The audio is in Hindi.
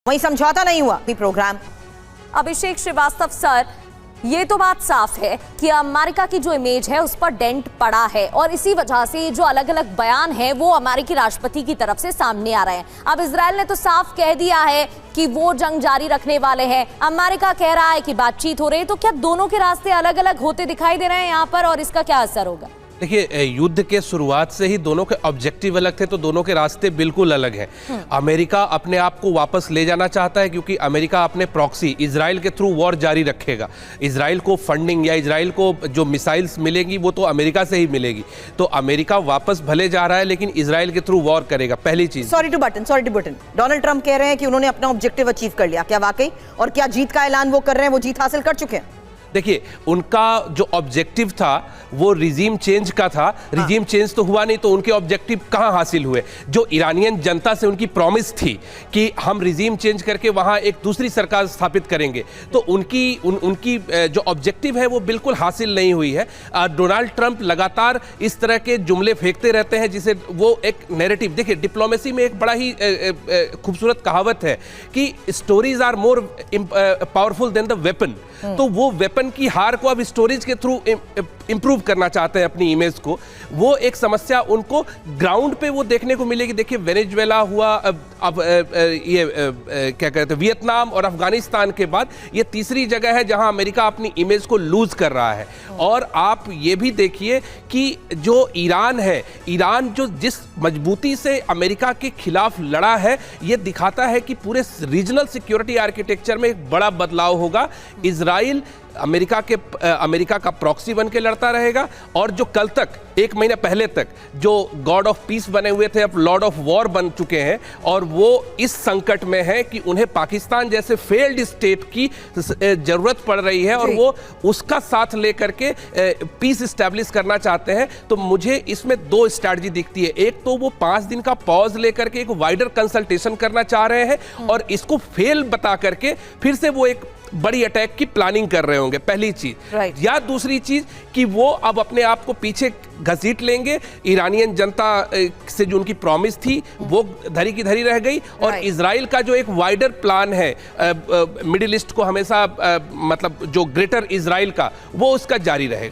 वहीं समझौता नहीं हुआ प्रोग्राम। अभिषेक श्रीवास्तव सर, ये तो बात साफ है कि अमेरिका की जो इमेज है उस पर डेंट पड़ा है और इसी वजह से ये जो अलग अलग बयान है वो अमेरिकी राष्ट्रपति की तरफ से सामने आ रहे हैं। अब इजराइल ने तो साफ कह दिया है कि वो जंग जारी रखने वाले हैं, अमेरिका कह रहा है कि बातचीत हो रही है, तो क्या दोनों के रास्ते अलग अलग होते दिखाई दे रहे हैं यहाँ पर और इसका क्या असर होगा? देखिए, युद्ध के शुरुआत से ही दोनों के ऑब्जेक्टिव अलग थे, तो दोनों के रास्ते बिल्कुल अलग हैं। अमेरिका अपने आप को वापस ले जाना चाहता है क्योंकि अमेरिका अपने प्रॉक्सी इजराइल के थ्रू वॉर जारी रखेगा। इजराइल को फंडिंग या इजराइल को जो मिसाइल्स मिलेगी वो तो अमेरिका से ही मिलेगी। तो अमेरिका वापस भले जा रहा है लेकिन इजराइल के थ्रू वॉर करेगा। पहली चीज। Sorry to button, Donald Trump कह रहे हैं कि उन्होंने अपना ऑब्जेक्टिव अचीव कर लिया। क्या वाकई? और क्या जीत का ऐलान वो कर रहे हैं, वो जीत हासिल कर चुके हैं? देखिए, उनका जो ऑब्जेक्टिव था वो रिजीम चेंज का था। रिजीम चेंज तो हुआ नहीं, तो उनके ऑब्जेक्टिव कहां हासिल हुए? जो ईरानियन जनता से उनकी प्रॉमिस थी कि हम रिजीम चेंज करके वहां एक दूसरी सरकार स्थापित करेंगे, तो उनकी जो ऑब्जेक्टिव है वो बिल्कुल हासिल नहीं हुई है। डोनाल्ड ट्रंप लगातार इस तरह के जुमले फेंकते रहते हैं जिसे वो एक नैरेटिव। देखिए, डिप्लोमेसी में एक बड़ा ही खूबसूरत कहावत है कि stories are more powerful than the weapon. तो वो वेपन की हार को अब स्टोरेज के थ्रू इंप्रूव करना चाहते हैं अपनी इमेज को। वो एक समस्या उनको ग्राउंड पे वो देखने को मिलेगी। देखिए, वेनेजुएला हुआ, अब ये क्या कहते हैं, वियतनाम और अफगानिस्तान के बाद ये तीसरी जगह है जहां अमेरिका अपनी इमेज को लूज कर रहा है। और आप ये भी देखिए कि जो ईरान है, ईरान जो जिस मजबूती से अमेरिका के खिलाफ लड़ा है, ये दिखाता है कि पूरे रीजनल सिक्योरिटी आर्किटेक्चर में एक बड़ा बदलाव होगा। इजराइल अमेरिका का प्रॉक्सी बन के लड़ता रहेगा और जो कल तक, एक महीना पहले तक जो गॉड ऑफ पीस बने हुए थे, अब लॉर्ड ऑफ वॉर बन चुके हैं और वो इस संकट में है कि उन्हें पाकिस्तान जैसे फेल्ड स्टेट की जरूरत पड़ रही है और वो उसका साथ लेकर के पीस स्टैब्लिश करना चाहते हैं। तो मुझे इसमें दो स्ट्रैटेजी दिखती है। एक तो वो 5 दिन का पॉज लेकर के एक वाइडर कंसल्टेशन करना चाह रहे हैं और इसको फेल बता करके फिर से वो एक बड़ी अटैक की प्लानिंग कर रहे होंगे, पहली चीज। या दूसरी चीज कि वो अब अपने आप को पीछे घसीट लेंगे। ईरानियन जनता से जो उनकी प्रॉमिस थी वो धरी की धरी रह गई और इजराइल का जो एक वाइडर प्लान है मिडिल ईस्ट को हमेशा मतलब जो ग्रेटर इजराइल का, वो उसका जारी रहेगा।